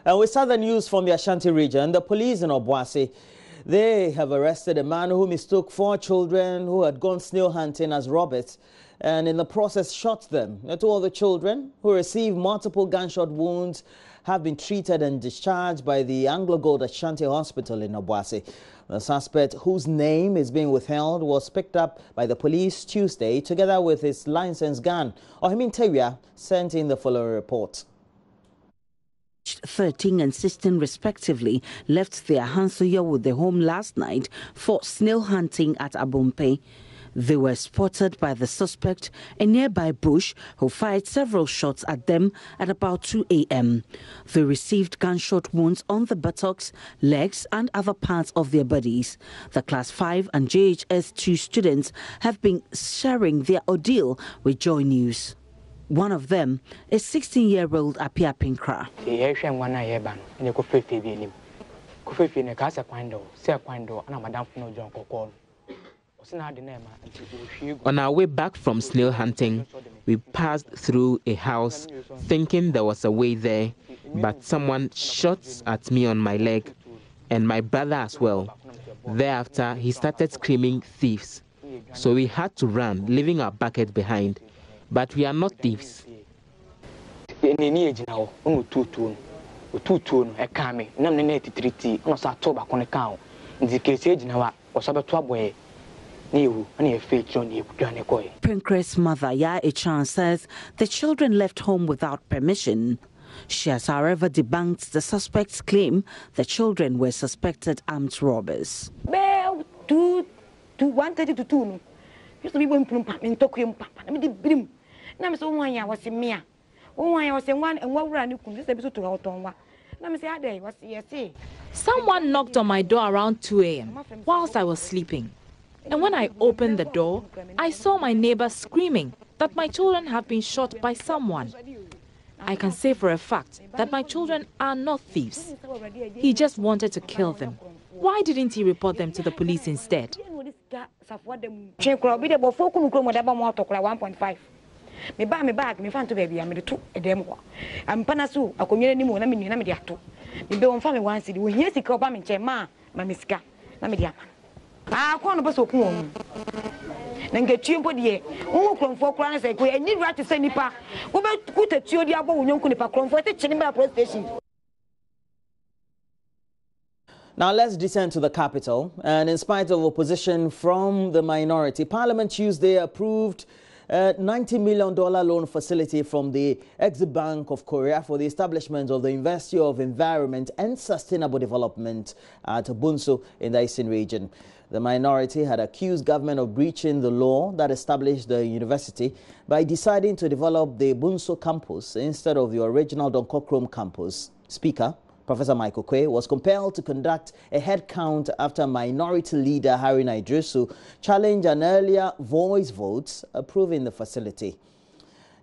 And we start the news from the Ashanti region. The police in Obuasi, they have arrested a man who mistook 4 children who had gone snail hunting as robbers, and in the process shot them. The 2 other children, who received multiple gunshot wounds, have been treated and discharged by the Anglo Gold Ashanti Hospital in Obuasi. The suspect, whose name is being withheld, was picked up by the police Tuesday together with his licensed gun. Ohimin Tewia sent in the following report. 13 and 16 respectively left their Hansuya with the home last night for snail hunting at Abompe. They were spotted by the suspect, a nearby bush, who fired several shots at them at about 2 a.m. They received gunshot wounds on the buttocks, legs and other parts of their bodies. The Class 5 and JHS2 students have been sharing their ordeal with JoyNews. One of them is 16-year-old Apia Pinkra. On our way back from snail hunting, we passed through a house thinking there was a way there, but someone shot at me on my leg and my brother as well. Thereafter, he started screaming thieves. So we had to run, leaving our bucket behind. But we are not thieves. Pinkra's mother, Ya Echan, says the children left home without permission. She has, however, debunked the suspect's claim the children were suspected armed robbers. 1:30 to 2. Used to be one plump in Tokyo. I mean, the brim. Now, so one year was in Mia. One year was in one and what ran you could this episode to Automwa. Now, say, I was yes. Someone knocked on my door around 2 a.m. whilst I was sleeping. And when I opened the door, I saw my neighbor screaming that my children have been shot by someone. I can say for a fact that my children are not thieves. He just wanted to kill them. Why didn't he report them to the police instead? 1.5. Me bag, me fan to baby, I'm the 2 a demo. I'm Panasu, a community more than me, Namidiato. Me be on family 1 city, we hear the cobam in Chema, Mamiska, Namidia. I can't pass a home. Then get you body, who come for crowns, I need right to send Nipa. Go back to put a two diabo when you could for the Chinima police station. Now let's descend to the capital, and in spite of opposition from the minority, Parliament Tuesday approved a $90 million loan facility from the Exim Bank of Korea for the establishment of the University of Environment and Sustainable Development at Bunso in the Eastern region. The minority had accused government of breaching the law that established the university by deciding to develop the Bunso campus instead of the original Donkokrom campus. Speaker Professor Michael Kwe was compelled to conduct a head count after minority leader Harry Naidrusu challenged an earlier voice vote approving the facility.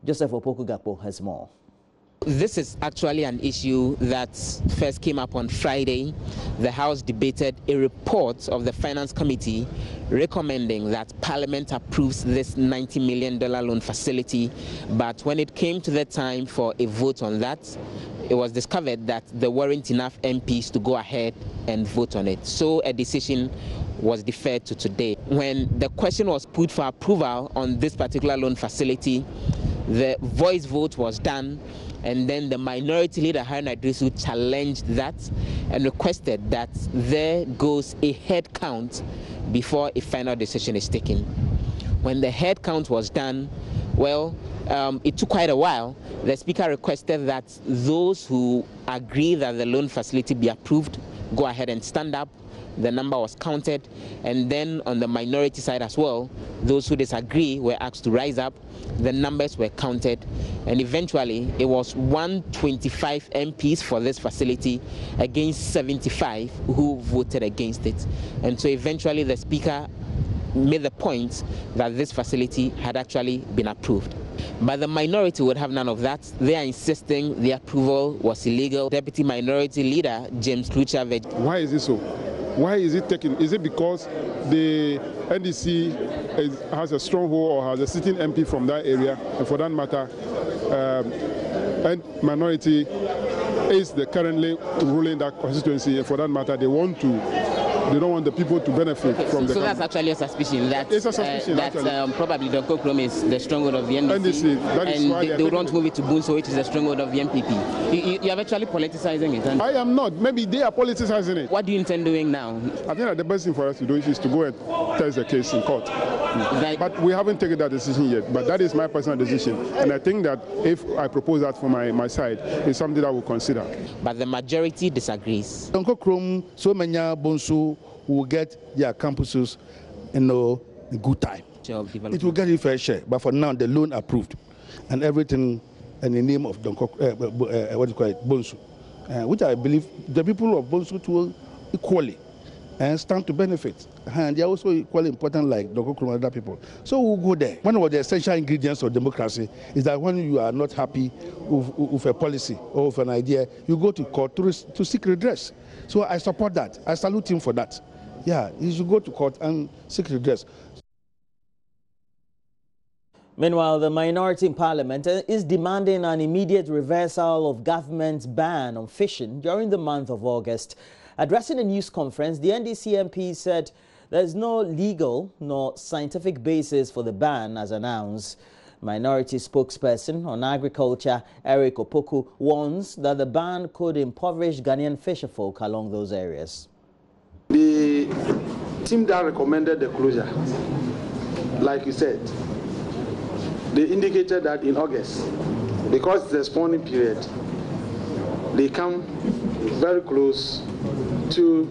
Joseph Opoku-Gakpo has more. This is actually an issue that first came up on Friday. The House debated a report of the Finance Committee recommending that Parliament approves this $90 million loan facility. But when it came to the time for a vote on that, it was discovered that there weren't enough MPs to go ahead and vote on it. So a decision was deferred to today. When the question was put for approval on this particular loan facility, the voice vote was done, and then the minority leader, Harry Naidrusu, challenged that and requested that there goes a head count before a final decision is taken. When the head count was done, well, it took quite a while. The Speaker requested that those who agree that the loan facility be approved go ahead and stand up. The number was counted, and then on the minority side as well, those who disagree were asked to rise up. The numbers were counted, and eventually it was 125 MPs for this facility against 75 who voted against it. And so eventually the Speaker made the point that this facility had actually been approved. But the minority would have none of that. They are insisting the approval was illegal. Deputy Minority Leader James Klucha. Why is it so? Why is it taken? Is it because the NDC has a stronghold or has a sitting MP from that area? And for that matter, and minority is the currently ruling that constituency, and for that matter, they don't want the people to benefit from the. So that's actually a suspicion. It's a suspicion. That probably the Kokrom is the stronghold of the NDC, that is why they don't move it to Bunso, which is the stronghold of the MPP. You are actually politicizing it. I am not. Maybe they are politicizing it. What do you intend doing now? I think that the best thing for us to do is to go and test the case in court. But we haven't taken that decision yet. But that is my personal decision, and I think that if I propose that for my side, it's something that we'll consider. But the majority disagrees. Kokrom, so many Bunso will get their campuses in good time. It will get a fair share, but for now the loan approved and everything in the name of Bonsu, which I believe the people of Bonsu will equally and stand to benefit, and they are also equally important like Donkokrom and other people. So we'll go there. One of the essential ingredients of democracy is that when you are not happy with a policy or with an idea, you go to court to seek redress. So I support that. I salute him for that. Yeah, you should go to court and seek redress. Meanwhile, the minority in parliament is demanding an immediate reversal of government's ban on fishing during the month of August. Addressing a news conference, the NDC MP said there is no legal nor scientific basis for the ban as announced. Minority spokesperson on agriculture, Eric Opoku, warns that the ban could impoverish Ghanaian fisherfolk along those areas. The team that recommended the closure, like you said, they indicated that in August, because it's the spawning period, they come very close to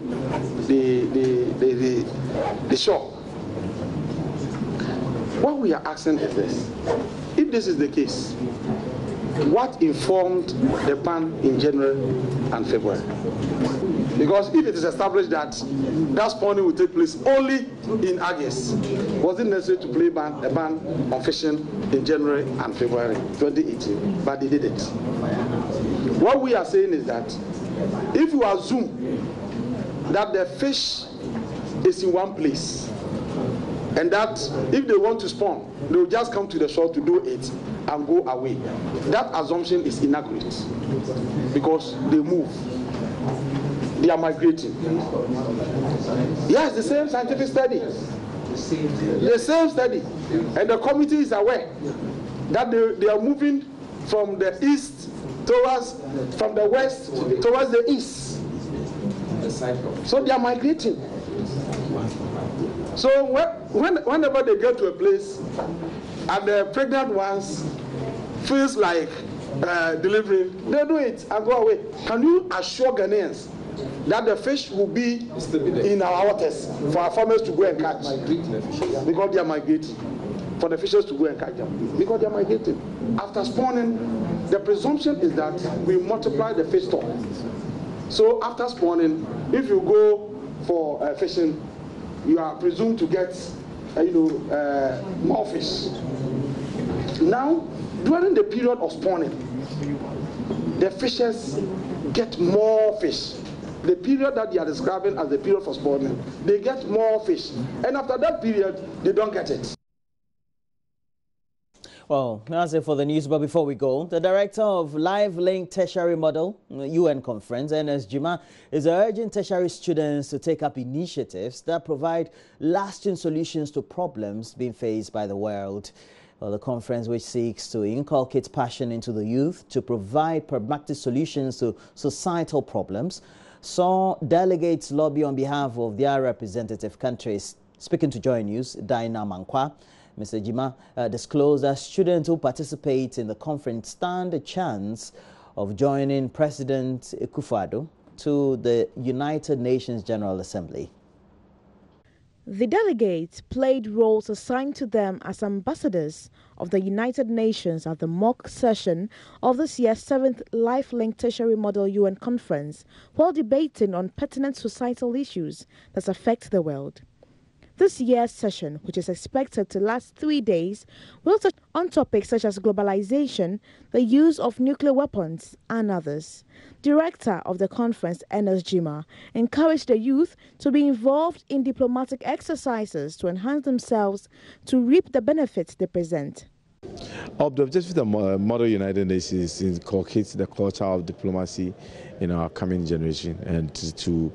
the shore. What we are asking is this: if this is the case, what informed the ban in January and February? Because if it is established that spawning will take place only in August, was it necessary to play a ban on fishing in January and February 2018? But they did it. What we are saying is that if you assume that the fish is in one place, and that if they want to spawn, they will just come to the shore to do it and go away, that assumption is inaccurate, because they move. They are migrating. Yes, the same scientific study. The same study. And the committee is aware that they are moving from the east from the west towards the east. So they are migrating. So whenever they get to a place and the pregnant ones feels like delivering, they do it and go away. Can you assure Ghanaians that the fish will be in our waters for our farmers to go and catch? Because they are migrating. For the fishers to go and catch them. Because they are migrating. After spawning, the presumption is that we multiply the fish stock. So after spawning, if you go for fishing, you are presumed to get more fish. Now, during the period of spawning, the fishers get more fish. The period that they are describing as the period for spawning, they get more fish. And after that period, they don't get it. Well, that's it for the news, but before we go, the director of Live Link Tertiary Model UN Conference, Ernest Jima, is urging tertiary students to take up initiatives that provide lasting solutions to problems being faced by the world. Well, the conference, which seeks to inculcate passion into the youth to provide pragmatic solutions to societal problems, saw delegates lobby on behalf of their representative countries. Speaking to JoyNews, Dinah Mankwa, Mr. Jima disclosed that students who participate in the conference stand a chance of joining President Akufo-Addo to the United Nations General Assembly. The delegates played roles assigned to them as ambassadors of the United Nations at the mock session of this year's 7th Life Link Tertiary Model UN Conference, while debating on pertinent societal issues that affect the world. This year's session, which is expected to last 3 days, will touch on topics such as globalization, the use of nuclear weapons, and others. Director of the conference, Ernest Jima, encouraged the youth to be involved in diplomatic exercises to enhance themselves to reap the benefits they present. The objective of the Model United Nations is to inculcate the culture of diplomacy in our coming generation and to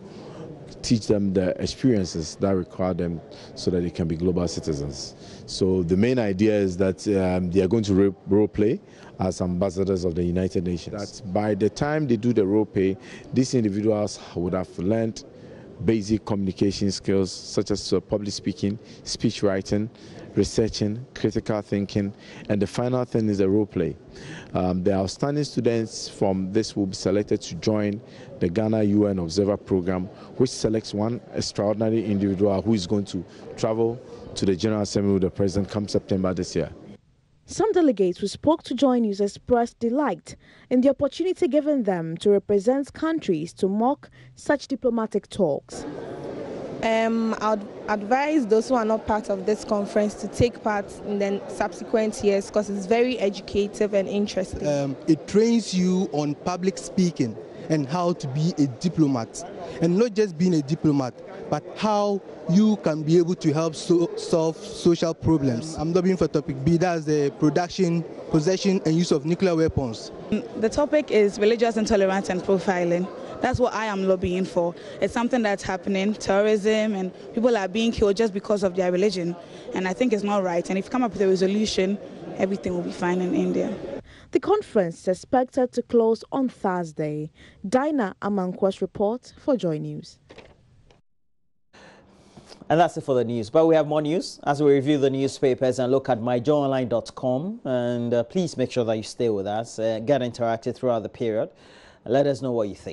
teach them the experiences that require them so that they can be global citizens. So the main idea is that they are going to role play as ambassadors of the United Nations. That by the time they do the role play, these individuals would have learned basic communication skills such as public speaking, speech writing, researching, critical thinking, and the final thing is a role play. The outstanding students from this will be selected to join the Ghana UN Observer Program, which selects one extraordinary individual who is going to travel to the General Assembly with the President come September this year. Some delegates who spoke to JoyNews expressed delight in the opportunity given them to represent countries to mark such diplomatic talks. I'd advise those who are not part of this conference to take part in the subsequent years because it's very educative and interesting. It trains you on public speaking and how to be a diplomat. And not just being a diplomat, but how you can be able to help solve social problems. I'm lobbying for topic B, that's the production, possession and use of nuclear weapons. The topic is religious intolerance and profiling. That's what I am lobbying for. It's something that's happening, terrorism, and people are being killed just because of their religion. And I think it's not right. And if you come up with a resolution, everything will be fine in India. The conference is expected to close on Thursday. Dinah Amankwa's report for JoyNews. And that's it for the news. But we have more news as we review the newspapers and look at myjoyonline.com. And please make sure that you stay with us, get interactive throughout the period. Let us know what you think.